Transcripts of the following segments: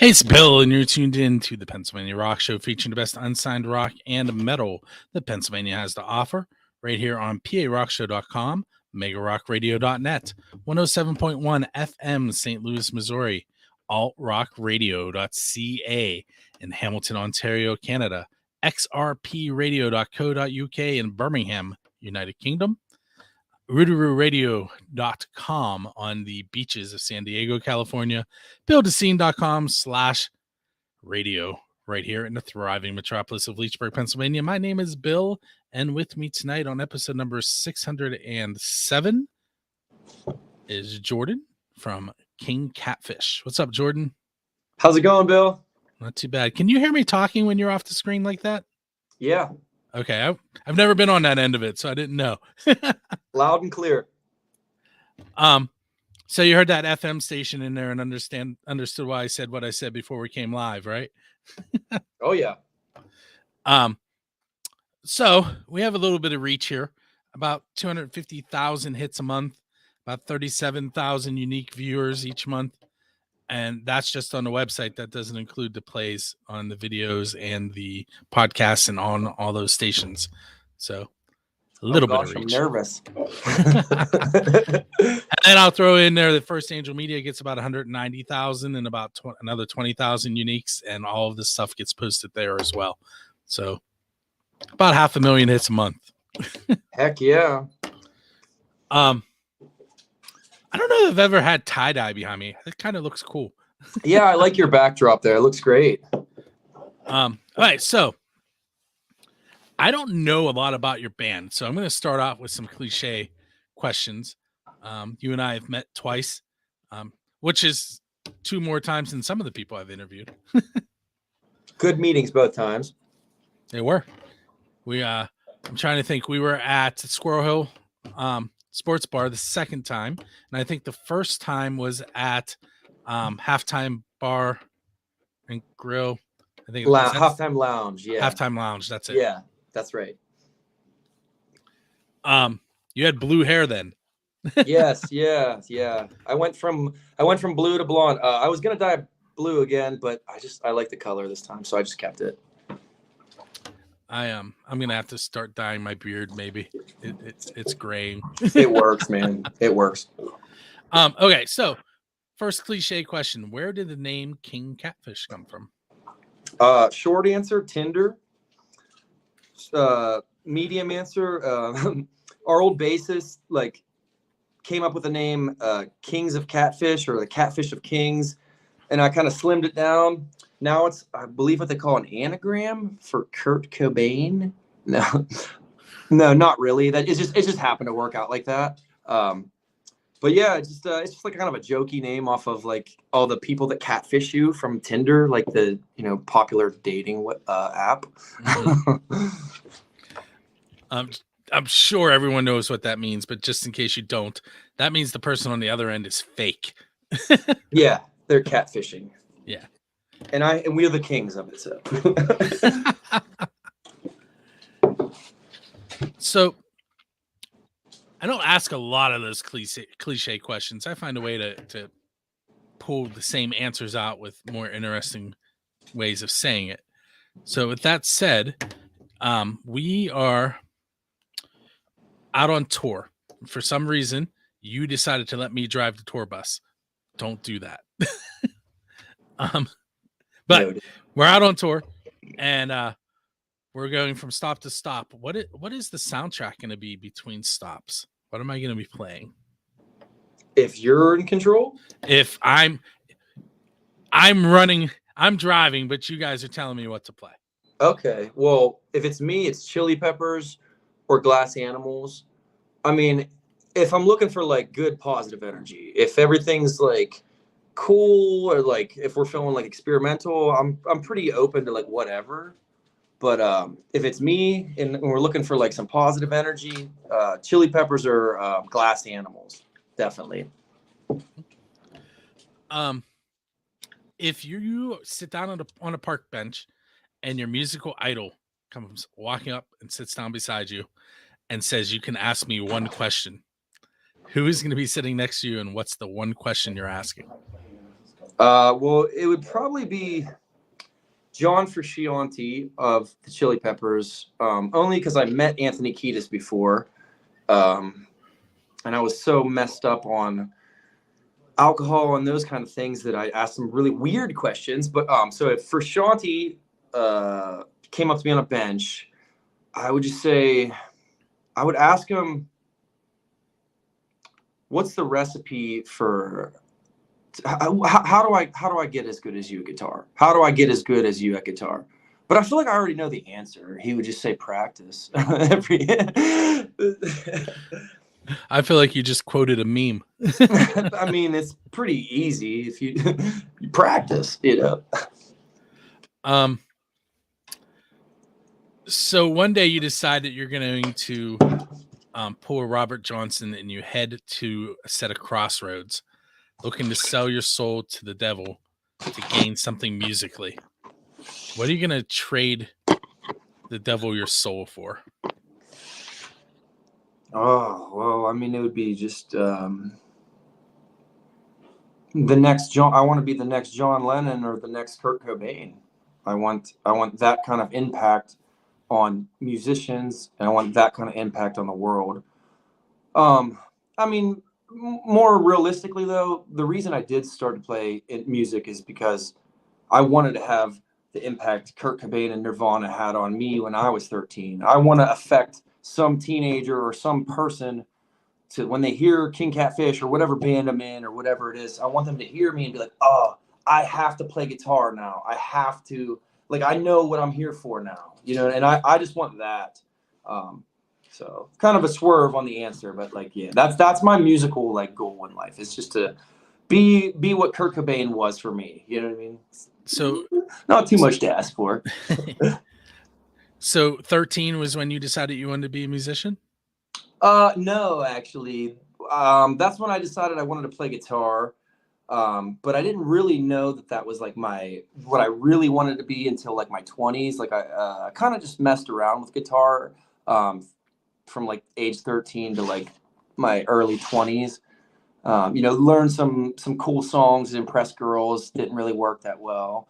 Hey, it's Bill, and you're tuned in to the Pennsylvania Rock Show, featuring the best unsigned rock and metal that Pennsylvania has to offer, right here on PARockShow.com, MegaRockRadio.net, 107.1 FM, St. Louis, Missouri, AltRockRadio.ca in Hamilton, Ontario, Canada, XRPRadio.co.uk in Birmingham, United Kingdom, RootarooRadio.com on the beaches of San Diego, California, BuildAScene.com/radio right here in the thriving metropolis of Leechburg, Pennsylvania. My name is Bill, and with me tonight on episode number 607 is Jordan from King Catfish. What's up, Jordan? How's it going, Bill? Not too bad. Can you hear me talking when you're off the screen like that? Yeah. Okay, I've never been on that end of it, so I didn't know. Loud and clear. So you heard that FM station in there and understood why I said what I said before we came live, right? Oh yeah. So we have a little bit of reach here, about 250,000 hits a month, about 37,000 unique viewers each month. And that's just on the website. That doesn't include the plays on the videos and the podcasts and on all those stations. So a little bit of reach. I'm nervous. And then I'll throw in there that First Angel Media gets about 190,000 and about another 20,000 uniques, and all of this stuff gets posted there as well. So about 500,000 hits a month. Heck yeah. I don't know if I've ever had tie-dye behind me. It kind of looks cool. Yeah, I like your backdrop there. It looks great. All right, so I don't know a lot about your band, so I'm going to start off with some cliche questions. You and I have met twice, which is 2 more times than some of the people I've interviewed. Good meetings both times. They were. I'm trying to think. We were at Squirrel Hill Sports Bar the second time, and I think the first time was at Halftime Bar and Grill. I think Halftime Lounge. Yeah. Halftime Lounge. That's it. Yeah, that's right. You had blue hair then. Yes. Yeah. I went from blue to blonde. I was gonna dye blue again, but I like the color this time, so I just kept it. I'm gonna have to start dyeing my beard. Maybe it's graying. It works, man. It works. Okay, so first cliche question: where did the name King Catfish come from? Short answer: Tinder. Medium answer: our old bassist came up with the name Kings of Catfish, or the Catfish of Kings, and I kind of slimmed it down. Now it's, I believe, what they call an anagram for Kurt Cobain. No, not really. It just happened to work out like that. But yeah, it's just like kind of a jokey name off of like all the people that catfish you from Tinder, like the popular dating app. I'm sure everyone knows what that means, but just in case you don't, that means the person on the other end is fake. Yeah, they're catfishing. Yeah. And we are the kings of it. So, so I don't ask a lot of those cliche questions. I find a way to pull the same answers out with more interesting ways of saying it. So with that said, we are out on tour. For some reason, you decided to let me drive the tour bus. Don't do that. But we're out on tour, and we're going from stop to stop. What is the soundtrack going to be between stops? What am I going to be playing? If you're in control? If I'm running, I'm driving, but you guys are telling me what to play. Okay. Well, if it's me, it's Chili Peppers or Glass Animals. I mean, if I'm looking for like good positive energy, if everything's like cool, or like if we're feeling like experimental, I'm pretty open to like whatever. But if it's me and we're looking for like some positive energy, Chili Peppers or Glass Animals, definitely. If you sit down on a park bench and your musical idol comes walking up and sits down beside you and says, you can ask me one question, who is going to be sitting next to you, and what's the one question you're asking? Well, it would probably be John Frusciante of the Chili Peppers, only because I met Anthony Kiedis before, and I was so messed up on alcohol and those kind of things that I asked some really weird questions. But so if Frusciante came up to me on a bench, I would just say, I would ask him, what's the recipe for how do I get as good as you at guitar? How do I get as good as you at guitar? But I feel like I already know the answer. He would just say practice. I feel like you just quoted a meme. I mean, it's pretty easy if you practice, you know. So one day you decide that you're going to pull a Robert Johnson and you head to a set of crossroads, looking to sell your soul to the devil to gain something musically. What are you going to trade the devil your soul for? Oh, well, I mean, it would be just the next John. I want to be the next John Lennon or the next Kurt Cobain. I want that kind of impact on musicians, and I want that kind of impact on the world. I mean, more realistically, though, the reason I did start to play music is because I wanted to have the impact Kurt Cobain and Nirvana had on me when I was 13. I want to affect some teenager or some person to, when they hear King Catfish or whatever band I'm in or whatever it is, I want them to hear me and be like, oh, I have to play guitar now. I have to, like, I know what I'm here for now, you know, and I just want that. So kind of a swerve on the answer, but like, yeah, that's my musical like goal in life. It's just to be what Kurt Cobain was for me. You know what I mean? So not too much to ask for. So 13 was when you decided you wanted to be a musician? No, actually. That's when I decided I wanted to play guitar. But I didn't really know that was like what I really wanted to be until like my 20s. Like I kind of just messed around with guitar from like age 13 to like my early 20s. You know, learned some cool songs to impress girls. Didn't really work that well.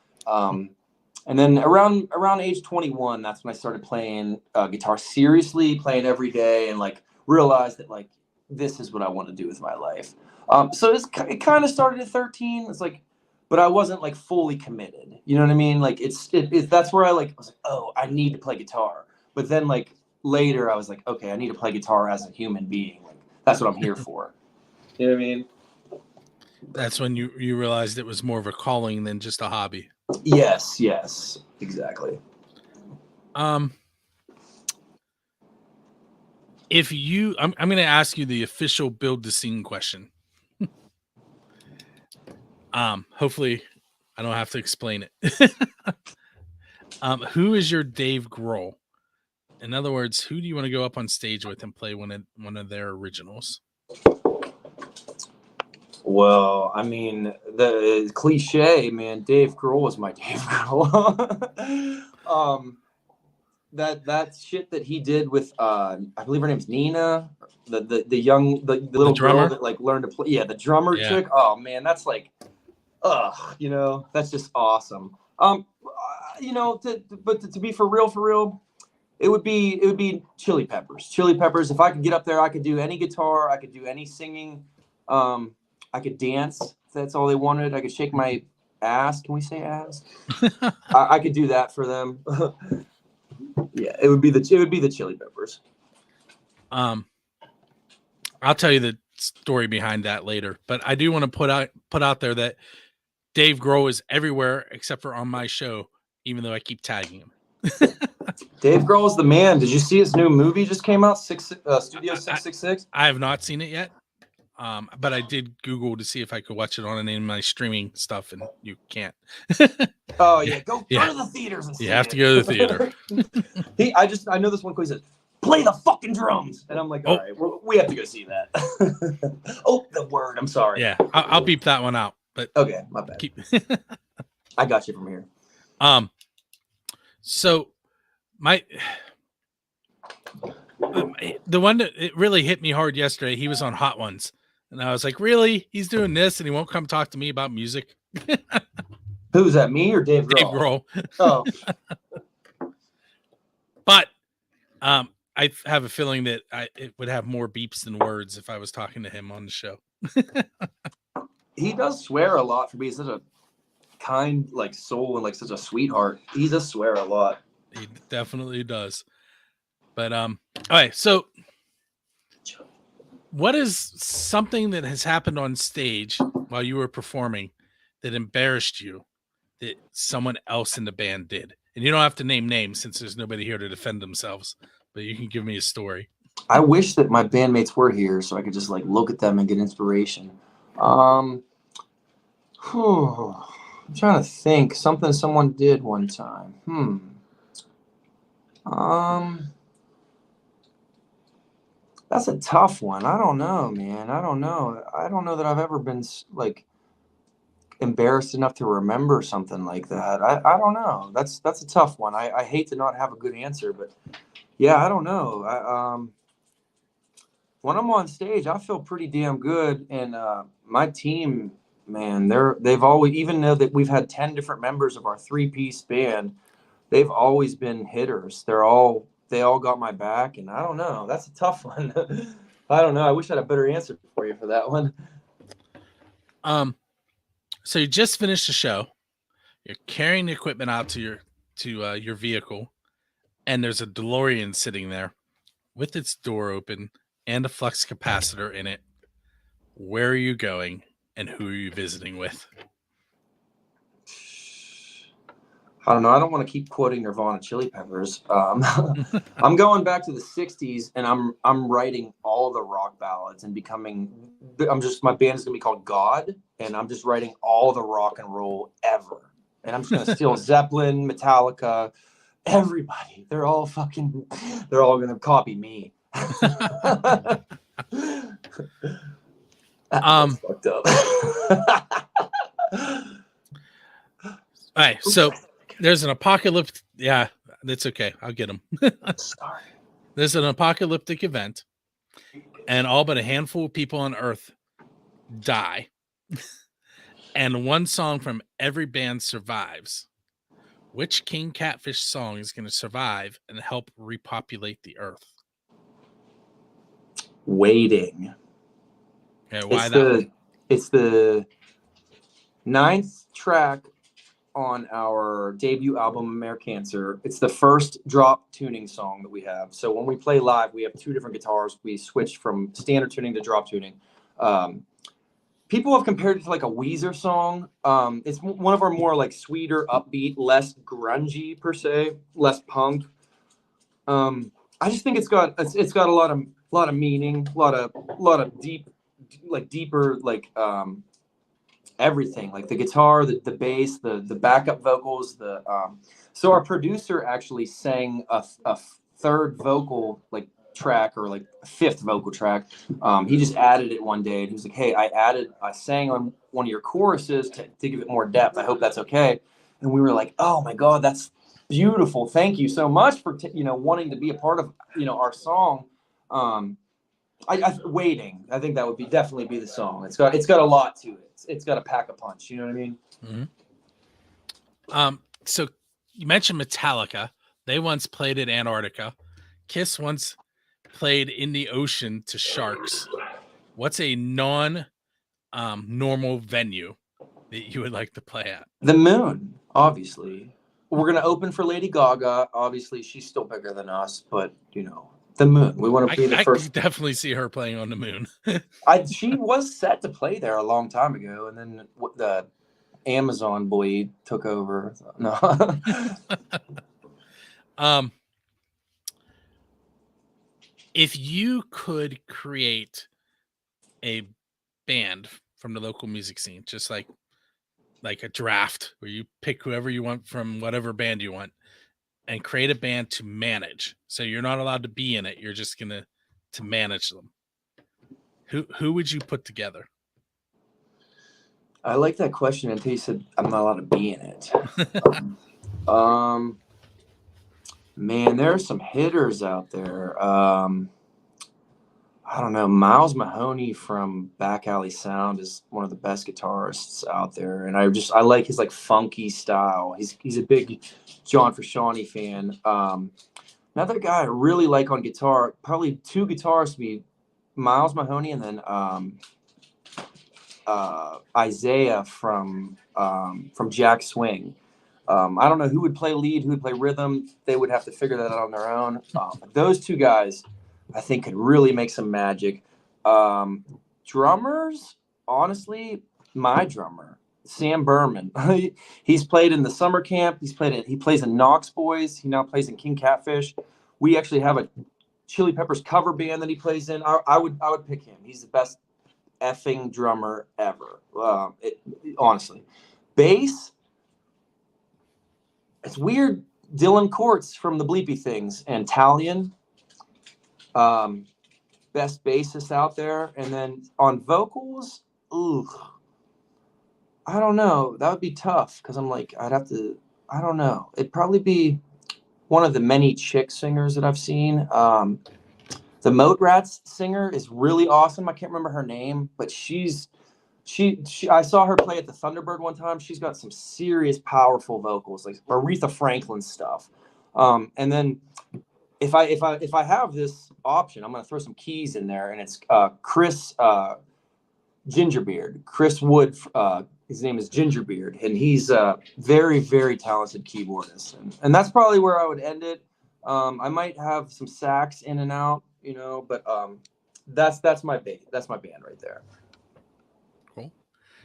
And then around age 21, that's when I started playing guitar seriously, playing every day, and like realized that like this is what I want to do with my life. So it kind of started at 13. It's like, but I wasn't like fully committed. You know what I mean? Like that's where I was like, oh, I need to play guitar. But then like later, I was like, okay, I need to play guitar as a human being. Like that's what I'm here for. You know what I mean? That's when you realized it was more of a calling than just a hobby. Yes, exactly. If you, I'm going to ask you the official build the scene question. Hopefully I don't have to explain it. Who is your Dave Grohl? In other words, who do you want to go up on stage with and play one of their originals? Well, I mean, the cliche, man, Dave Grohl is my Dave Grohl. That shit that he did with I believe her name's Nina, the little girl that like learned to play. Yeah, the drummer chick. Oh man, that's like, you know, that's just awesome. You know, to be for real, it would be Chili Peppers. Chili Peppers. If I could get up there, I could do any guitar, I could do any singing. I could dance if that's all they wanted. I could shake my ass. Can we say ass? I could do that for them. Yeah, it would be the Chili Peppers. I'll tell you the story behind that later, but I do want to put out there that Dave Grohl is everywhere except for on my show, even though I keep tagging him. Dave Grohl is the man. Did you see his new movie just came out? Studio 666. I have not seen it yet. But I did Google to see if I could watch it on any of my streaming stuff, and you can't. Oh yeah, go to the theaters and see it. You have to go to the theater. I know this one quote says, "Play the fucking drums," and I'm like, all right, we have to go see that. Oh, the word. I'm sorry. Yeah, I'll beep that one out. But okay, my bad. I got you from here. So the one that it really hit me hard yesterday, he was on Hot Ones. And I was like, really? He's doing this and he won't come talk to me about music? Who's that, me or Dave Grohl? Dave Grohl. Oh. But I have a feeling that it would have more beeps than words if I was talking to him on the show. He does swear a lot for being such a kind, like, soul and like such a sweetheart. He does swear a lot. He definitely does. But all right, so what is something that has happened on stage while you were performing that embarrassed you that someone else in the band did? And you don't have to name names since there's nobody here to defend themselves, but you can give me a story. I wish that my bandmates were here so I could just like look at them and get inspiration. I'm trying to think something someone did one time. That's a tough one. I don't know, man. I don't know that I've ever been like embarrassed enough to remember something like that. I don't know. That's a tough one. I hate to not have a good answer, but yeah, I don't know. When I'm on stage, I feel pretty damn good, and my team, man, they've always, even though that we've had 10 different members of our 3-piece band, they've always been hitters. They all got my back, and I don't know. That's a tough one. I don't know. I wish I had a better answer for you for that one. So you just finished the show. You're carrying the equipment out to your vehicle, and there's a DeLorean sitting there with its door open and a flux capacitor in it. Where are you going, and who are you visiting with? I don't know. I don't want to keep quoting Nirvana Chili Peppers. I'm going back to the 60s, and I'm writing all the rock ballads and my band is going to be called God, and I'm just writing all the rock and roll ever. And I'm just going to steal Zeppelin, Metallica, everybody. They're all going to copy me. Fucked up. All right, so there's an apocalyptic. Yeah, that's okay. I'll get them. Sorry. There's an apocalyptic event, and all but a handful of people on Earth die, and one song from every band survives. Which King Catfish song is going to survive and help repopulate the Earth? Waiting. Okay, why that? It's the 9th track on our debut album, Americancer. It's the first drop tuning song that we have. So when we play live, we have 2 different guitars. We switch from standard tuning to drop tuning. People have compared it to like a Weezer song. It's one of our more like sweeter, upbeat, less grungy per se, less punk. I just think it's got a lot of meaning, a lot of deeper everything, like the guitar, the bass, the backup vocals. So our producer actually sang a 3rd vocal track, or 5th vocal track. He just added it one day, and he was like, "Hey, I sang on one of your choruses to give it more depth. I hope that's okay." And we were like, "Oh my God, that's beautiful. Thank you so much for wanting to be a part of our song." Waiting. I think that would definitely be the song. It's got a lot to it. It's got a pack a punch. You know what I mean? Mm-hmm. So you mentioned Metallica. They once played in Antarctica. Kiss once played in the ocean to sharks. What's a normal venue that you would like to play at? The Moon, obviously. We're gonna open for Lady Gaga. Obviously, she's still bigger than us, but the Moon. We want to be the first. I could definitely see her playing on the Moon. She was set to play there a long time ago, and then the Amazon boy took over. No. If you could create a band from the local music scene, just like a draft where you pick whoever you want from whatever band you want, and create a band to manage. So you're not allowed to be in it. You're just to manage them. Who would you put together? I like that question until you said I'm not allowed to be in it. Man, there are some hitters out there. I I don't know. Miles Mahoney from Back Alley Sound is one of the best guitarists out there, and I like his like funky style. He's a big John Frusciante fan. Another guy I really like on guitar, probably two guitarists, to be Miles Mahoney and then Isaiah from Jack Swing. I don't know who would play lead, who would play rhythm. They would have to figure that out on their own. But those two guys, I think, could really make some magic. Drummers, honestly, my drummer, Sam Berman. He's played in the summer camp. He plays in Knox Boys. He now plays in King Catfish. We actually have a Chili Peppers cover band that he plays in. I would pick him. He's the best effing drummer ever. Honestly, bass. It's weird. Dylan Courts from the Bleepy Things and Talion, best bassist out there. And then on vocals, I don't know. That would be tough because I'm like, I don't know. It'd probably be one of the many chick singers that I've seen. The Moat Rats singer is really awesome. I can't remember her name, but she I saw her play at the Thunderbird one time. She's got some serious powerful vocals, like Aretha Franklin stuff. And then if I have this option, I'm going to throw some keys in there, and it's Chris Gingerbeard. Chris Wood, his name is Gingerbeard, and he's a very, very talented keyboardist. And that's probably where I would end it. I might have some sax in and out, but that's my band right there. Cool.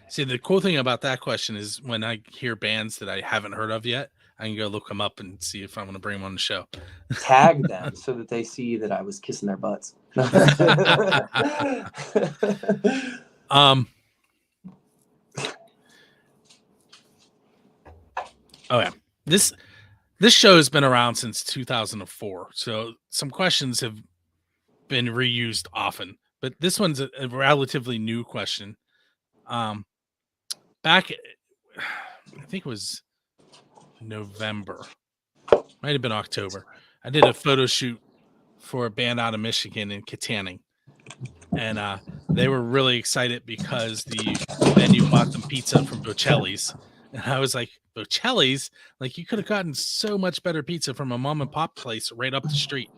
See, the cool thing about that question is when I hear bands that I haven't heard of yet, I can go look them up and see if I'm going to bring them on the show. Tag them so that they see that I was kissing their butts. Oh yeah. This show has been around since 2004. So some questions have been reused often, but this one's a relatively new question. Back, I think it was November, might have been October. I did a photo shoot for a band out of Michigan in Katanning, and they were really excited because the venue bought them pizza from Bocelli's, and I was like, Bocelli's? Like, you could have gotten so much better pizza from a mom and pop place right up the street.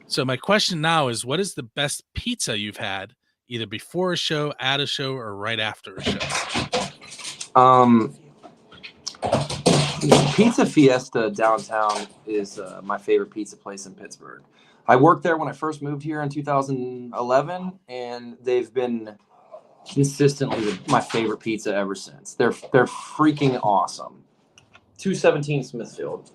So my question now is, what is the best pizza you've had, either before a show, at a show, or right after a show? Pizza Fiesta downtown is my favorite pizza place in Pittsburgh. I worked there when I first moved here in 2011, and they've been consistently my favorite pizza ever since. They're freaking awesome. 217 Smithfield.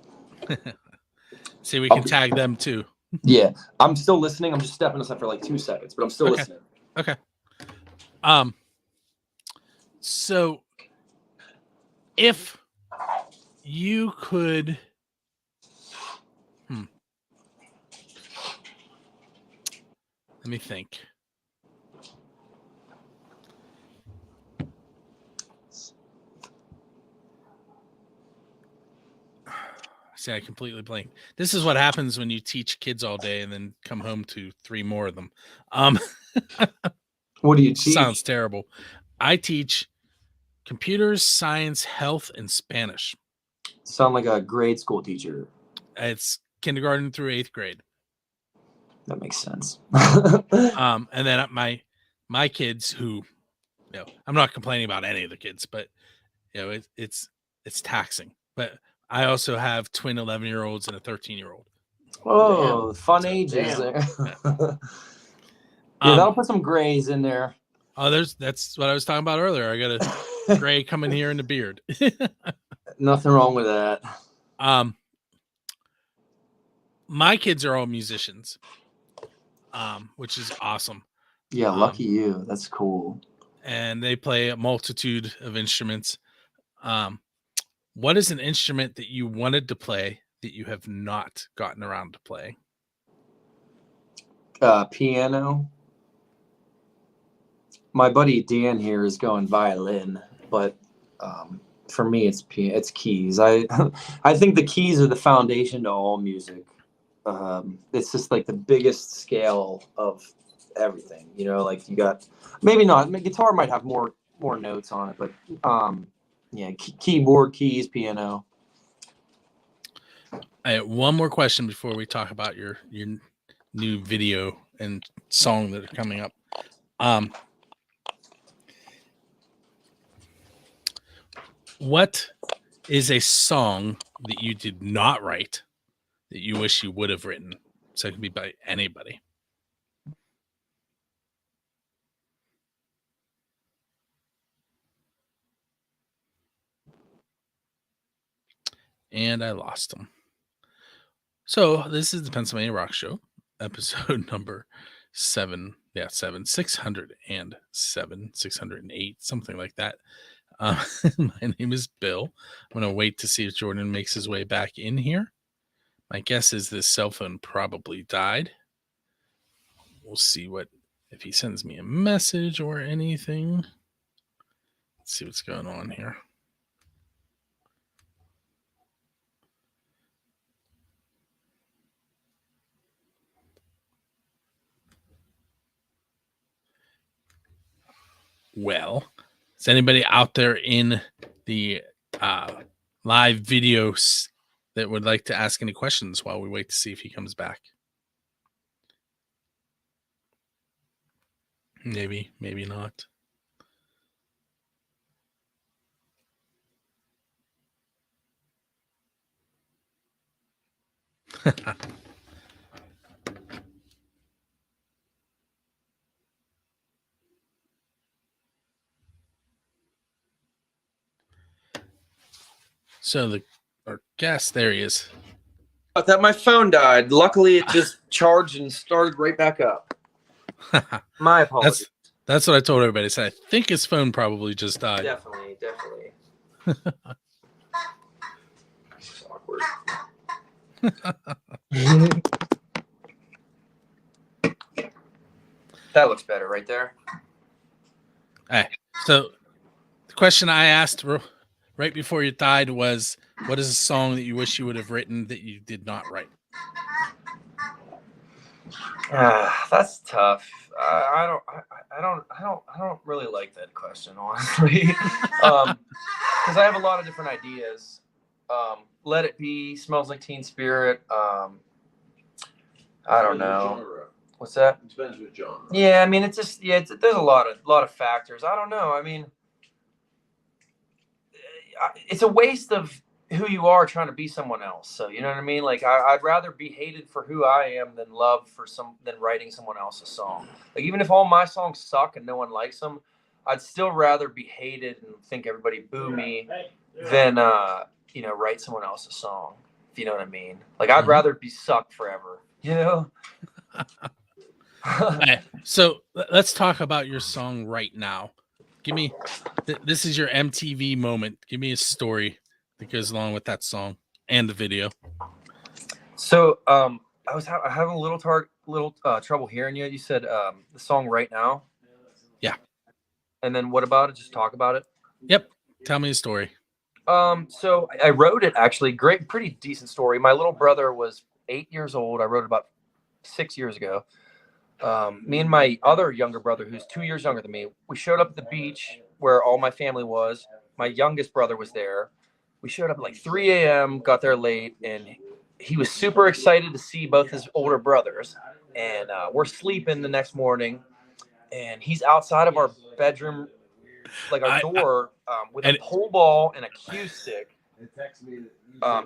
See, we can tag them too. Yeah, I'm still listening. I'm just stepping aside for like 2 seconds, but I'm still listening. Okay. So if you could, let me think. See, I completely blanked. This is what happens when you teach kids all day and then come home to 3 more of them. What do you teach? Sounds terrible. I teach computers, science, health, and Spanish. Sound like a grade school teacher. It's kindergarten through 8th grade. That makes sense. And then my kids, who, I'm not complaining about any of the kids, but it's taxing. But I also have twin 11-year-olds and a 13-year-old. Oh, fun ages there. Yeah, that'll put some grays in there. Oh, that's what I was talking about earlier. I got a gray coming here in the beard. Nothing wrong with that. My kids are all musicians, which is awesome. Yeah, lucky you. That's cool. And they play a multitude of instruments. What is an instrument that you wanted to play that you have not gotten around to play? Piano. My buddy Dan here is going violin, but for me, it's keys. I think the keys are the foundation to all music. It's just like the biggest scale of everything. You know, like you got maybe not. Guitar might have more notes on it, but yeah, keyboard, keys, piano. I have one more question before we talk about your new video and song that are coming up. What is a song that you did not write that you wish you would have written? So it can be by anybody. And I lost them. So this is the Pennsylvania Rock Show, episode number 607, 608, something like that. My name is Bill. I'm going to wait to see if Jordan makes his way back in here. My guess is this cell phone probably died. We'll see if he sends me a message or anything. Let's see what's going on here. Well, is anybody out there in the live videos that would like to ask any questions while we wait to see if he comes back? Maybe, maybe not. So our guest, there he is. I thought my phone died. Luckily, it just charged and started right back up. My apologies. That's what I told everybody. I said, I think his phone probably just died. Definitely. It's awkward. That looks better right there. Hey, so the question I asked right before you died was, what is a song that you wish you would have written that you did not write? That's tough. I don't really like that question, honestly, because I have a lot of different ideas. Let It Be, Smells Like Teen Spirit. I don't know. What's that? It depends what genre. Yeah, I mean, it's just there's a lot of factors. I don't know. I mean, it's a waste of who you are trying to be someone else. So you know what I mean? Like I'd rather be hated for who I am than loved than writing someone else's song. Like even if all my songs suck and no one likes them, I'd still rather be hated and think everybody boo me than write someone else's song. If you know what I mean? Like I'd rather be sucked forever. You know. Right, so let's talk about your song right now. Give me this is your MTV moment. Give me a story that goes along with that song and the video. So I was having a little trouble hearing you. You said the song Right Now. Yeah. And then what about it? Just talk about it. Yep. Tell me a story. So I wrote it actually. Pretty decent story. My little brother was 8 years old. I wrote it about 6 years ago. Me and my other younger brother, who's 2 years younger than me, we showed up at the beach where all my family was. My youngest brother was there. We showed up at like 3 a.m., got there late, and he was super excited to see both his older brothers. And we're sleeping the next morning, and he's outside of our bedroom, like our door, with a pole ball and a cue stick. Can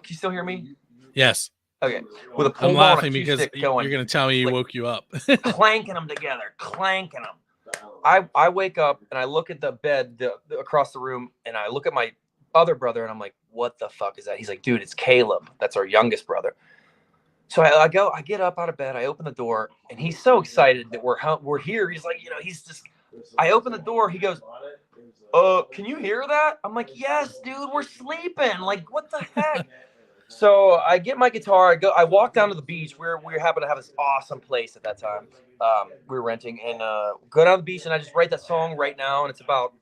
you still hear me? Yes. Okay. With a pole I'm ball laughing and a cue because stick going, you're going to tell me he like, woke you up. clanking them together, clanking them. I wake up and I look at the bed across the room, and I look at my other brother, and I'm like, what the fuck is that? He's like, dude, it's Caleb. That's our youngest brother. So I get up out of bed, I open the door, and he's so excited that we're here. He's like, I open the door, he goes, can you hear that? I'm like, yes, dude, we're sleeping. Like, what the heck? So I get my guitar, I walk down to the beach. We happen to have this awesome place at that time. We were renting, and go down to the beach, and I just write that song Right Now, and it's about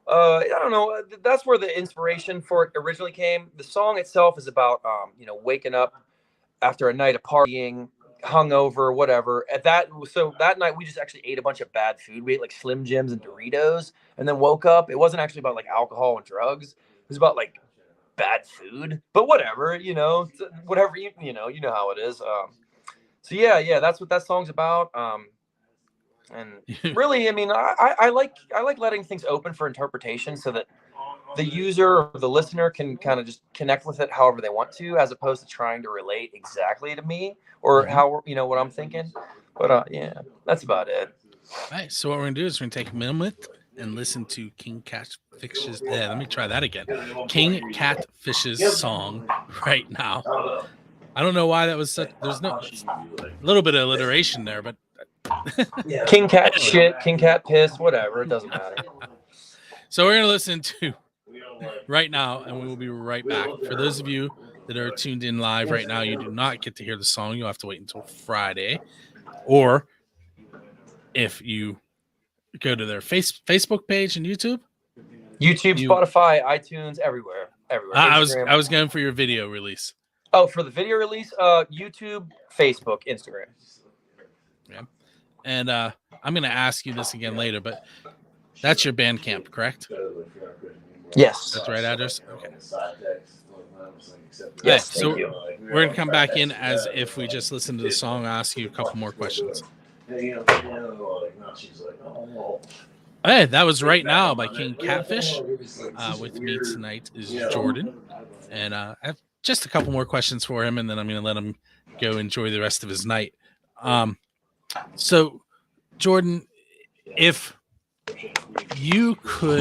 I don't know. That's where the inspiration for it originally came. The song itself is about waking up after a night of partying, hungover, whatever. So that night we just actually ate a bunch of bad food. We ate like Slim Jims and Doritos, and then woke up. It wasn't actually about like alcohol and drugs. It was about like bad food. But whatever, whatever you know how it is. So yeah, that's what that song's about. And really, I mean, I like letting things open for interpretation so that the user or the listener can kind of just connect with it however they want to, as opposed to trying to relate exactly to me or how, what I'm thinking. But yeah, that's about it. All right. So what we're going to do is we're going to take a minute and listen to King Catfish's. Let me try that again. King Catfish's song right now. I don't know why that was such. There's a little bit of alliteration there, but King Cat shit, King Cat piss, whatever. It doesn't matter. So we're going to listen to right now, and we will be right back. For those of you that are tuned in live right now, you do not get to hear the song. You'll have to wait until Friday. Or if you go to their Facebook page and YouTube, Spotify, iTunes, everywhere. I was going for your video release. Oh, for the video release, YouTube, Facebook, Instagram. Yeah. And I'm going to ask you this again later, but that's your Bandcamp, correct? Yes. That's the right address? Okay. Yes, so we're going to come back in as if we just listened to the song. I'll ask you a couple more questions. Hey, that was Right Now by King Catfish. With me tonight is Jordan. And I have just a couple more questions for him, and then I'm going to let him go enjoy the rest of his night. So, Jordan, if you could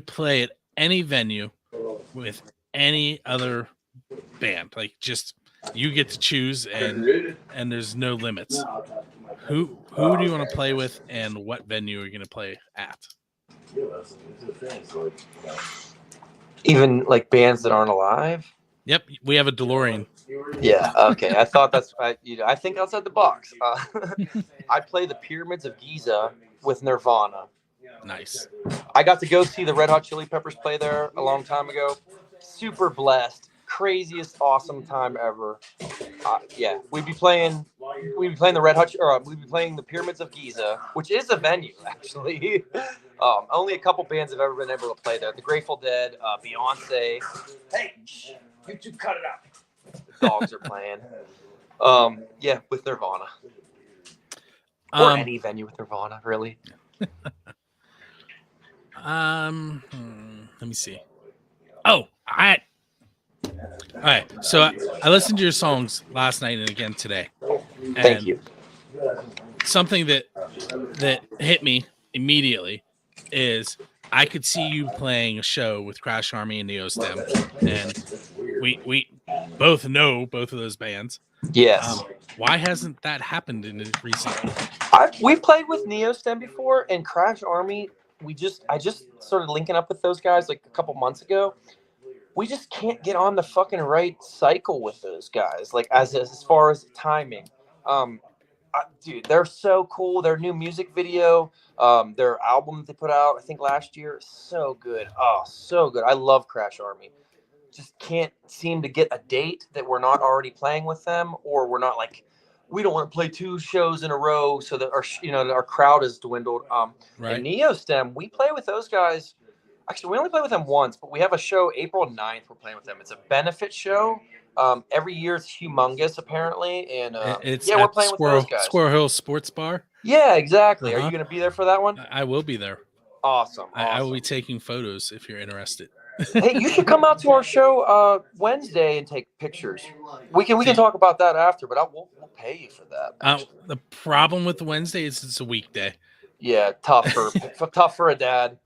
play at any venue with any other band, like just you get to choose and there's no limits, who do you want to play with and what venue are you going to play at? Even like bands that aren't alive? Yep, we have a DeLorean. Yeah, okay. I thought I think outside the box. I play the Pyramids of Giza with Nirvana. Nice. I got to go see the Red Hot Chili Peppers play there a long time ago. Super blessed. Craziest, awesome time ever. Yeah, we'd be playing the Red Hot, or we'd be playing the Pyramids of Giza, which is a venue actually. Only a couple bands have ever been able to play there. The Grateful Dead, Beyonce. Hey, you two cut it out. Dogs are playing. Yeah, with Nirvana. Or any venue with Nirvana, really. Let me see. All right. So I listened to your songs last night and again today. Thank you. Something that hit me immediately is I could see you playing a show with Crash Army and Neostem, and we both know both of those bands. Yes. Why hasn't that happened in recently? We've played with Neostem before, and Crash Army. I just started linking up with those guys like a couple months ago. We just can't get on the fucking right cycle with those guys, like as far as timing. Dude, they're so cool. Their new music video, their album that they put out, I think last year, is so good. Oh, so good. I love Crash Army. Just can't seem to get a date that we're not already playing with them, or we're not like, we don't want to play 2 shows in a row so that our crowd has dwindled. Right. And Neostem, we play with those guys. Actually, we only play with them once, but we have a show April 9th. We're playing with them. It's a benefit show. Every year it's humongous, apparently. And we're playing with those guys. Squirrel Hill Sports Bar. Yeah, exactly. Are you going to be there for that one? I will be there. Awesome. I will be taking photos if you're interested. Hey, you should come out to our show Wednesday and take pictures. We can talk about that after, but we'll pay you for that. The problem with Wednesday is it's a weekday. Yeah, tough for a dad.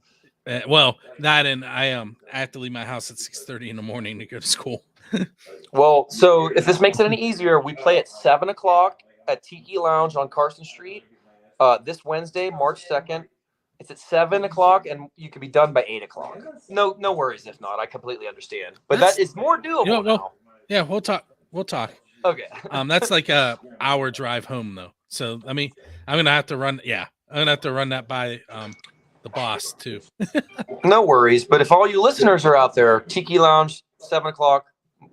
Well, that, and I have to leave my house at 6:30 in the morning to go to school. Well, so if this makes it any easier, we play at 7:00 at Tiki Lounge on Carson Street this Wednesday, March 2nd. It's at 7:00, and you can be done by 8:00. No worries if not. I completely understand, but that is more doable now. Yeah, we'll talk. Okay. That's like a hour drive home though. So I'm gonna have to run. Yeah, I'm gonna have to run that by the boss too. No worries. But if all you listeners are out there, Tiki Lounge, 7:00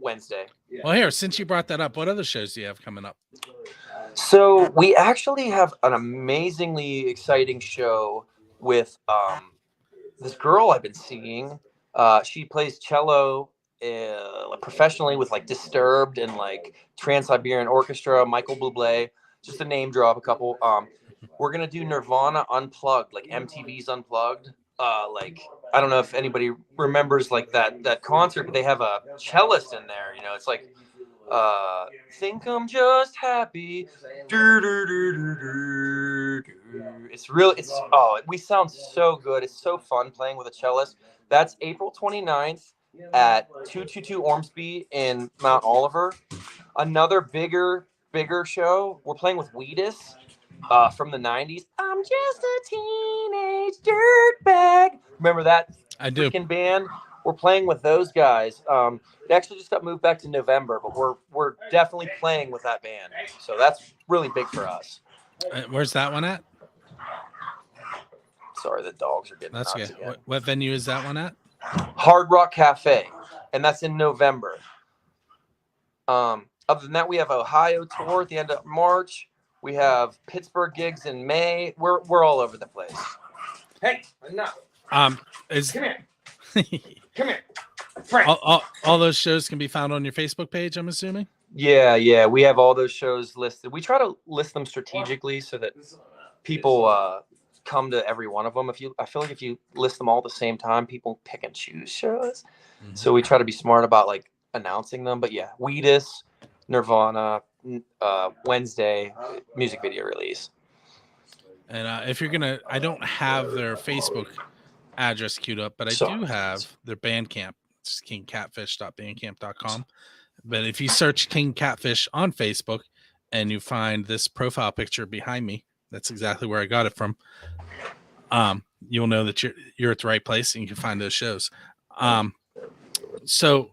Wednesday. Well, here, since you brought that up, what other shows do you have coming up? So we actually have an amazingly exciting show with this girl I've been seeing. She plays cello professionally with like Disturbed and like Trans-Siberian Orchestra, Michael Bublé, just to name drop a couple. We're gonna do Nirvana Unplugged, like MTV's Unplugged. Like I don't know if anybody remembers like that concert, but they have a cellist in there. You know, it's like think I'm just happy. It's really we sound so good. It's so fun playing with a cellist. That's April 29th at 222 Ormsby in Mount Oliver. Another bigger show. We're playing with Wheatus from the 90s. I'm just a teenage dirtbag. Remember that freaking band? We're playing with those guys. It actually just got moved back to November, but we're definitely playing with that band. So that's really big for us. Where's that one at? Sorry, the dogs are getting nuts again. What venue is that one at? Hard Rock Cafe, and that's in November. Other than that, we have Ohio tour at the end of March. We have Pittsburgh gigs in May. We're all over the place. Hey, enough. Come here. Come here. All those shows can be found on your Facebook page, I'm assuming? Yeah. We have all those shows listed. We try to list them strategically so that people come to every one of them. I feel like if you list them all at the same time, people pick and choose shows. Mm-hmm. So we try to be smart about like announcing them. But yeah, Wheatus, Nirvana, Wednesday, music video release. And if you're gonna, I don't have their Facebook address queued up, but I do have their Bandcamp. It's kingcatfish.bandcamp.com. But if you search King Catfish on Facebook and you find this profile picture behind me, that's exactly where I got it from. You'll know that you're at the right place and you can find those shows. So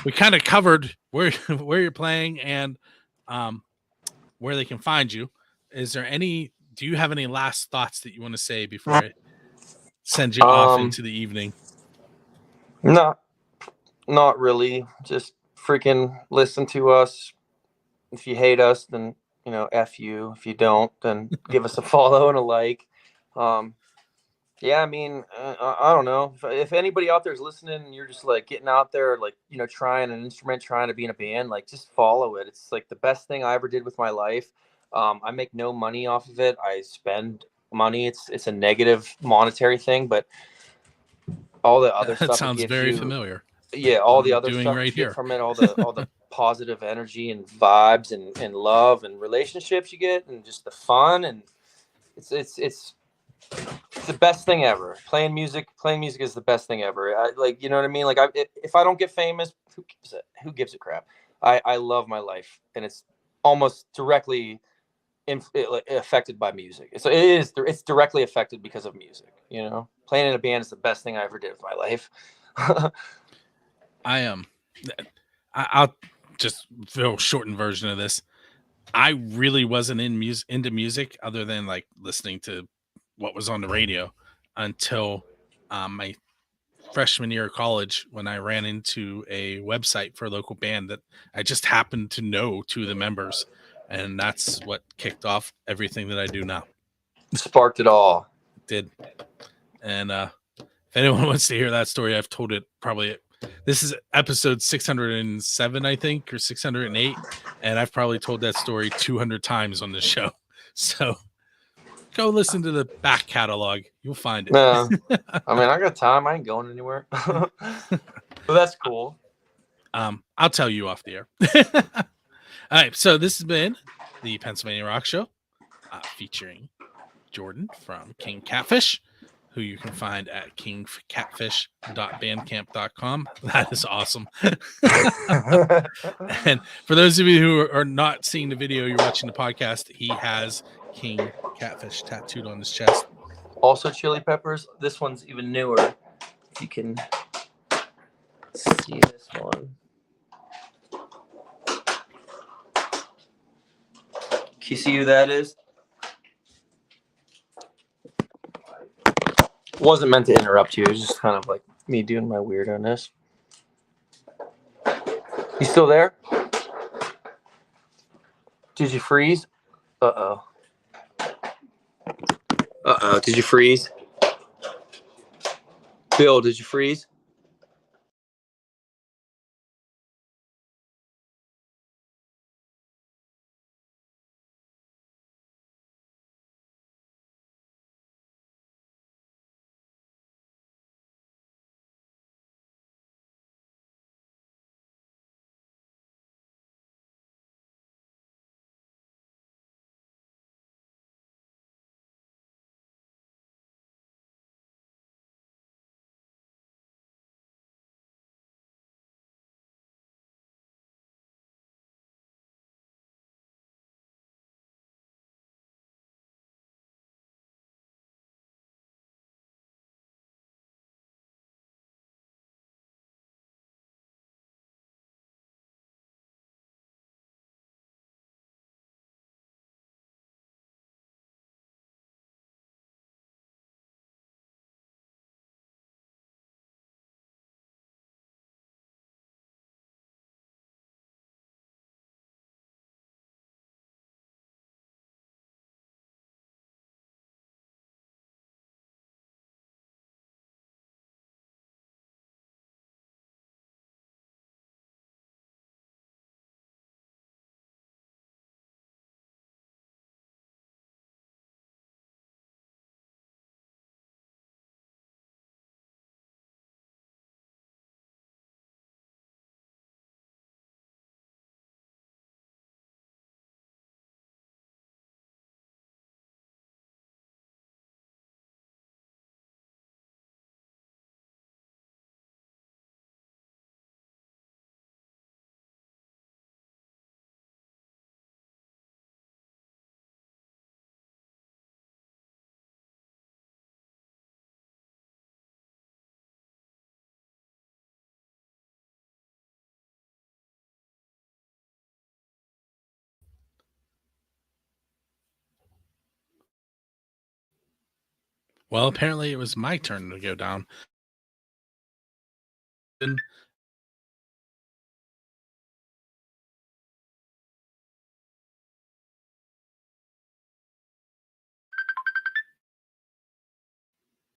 we kind of covered where you're playing and where they can find you. Do you have any last thoughts that you want to say before I send you off into the evening? Not really. Just freaking listen to us. If you hate us, then F you. If you don't, then give us a follow and a like. Yeah, I mean, I don't know. If anybody out there is listening and you're just like getting out there, like, trying an instrument, trying to be in a band, like just follow it. It's like the best thing I ever did with my life. I make no money off of it. I spend money. It's a negative monetary thing, but all the other stuff sounds very familiar. Yeah, all the other stuff you get from it, all the positive energy and vibes and love and relationships you get, and just the fun, and it's the best thing ever. Playing music is the best thing ever. You know what I mean? Like, if I don't get famous, who gives a crap? I love my life, and it's almost directly affected by music. It's directly affected because of music. Playing in a band is the best thing I ever did with my life. I'll just feel shortened version of this. I really wasn't into music other than like listening to what was on the radio until my freshman year of college, when I ran into a website for a local band that I just happened to know two of the members, and that's what kicked off everything that I do now. Sparked it all. It did. And if anyone wants to hear that story, I've told it probably. This is episode 607, I think, or 608, and I've probably told that story 200 times on this show. So go listen to the back catalog. You'll find it. I mean, I got time. I ain't going anywhere. But that's cool. I'll tell you off the air. All right, so this has been the Pennsylvania Rock Show featuring Jordan from King Catfish, who you can find at kingcatfish.bandcamp.com. That is awesome. And for those of you who are not seeing the video, you're watching the podcast, he has King Catfish tattooed on his chest. Also chili peppers. This one's even newer. If you can see this one. Can you see who that is? Wasn't meant to interrupt you. It was just kind of like me doing my weird on this. You still there? Did you freeze? Uh-oh. Uh-oh. Did you freeze? Bill, did you freeze? Well, apparently it was my turn to go down.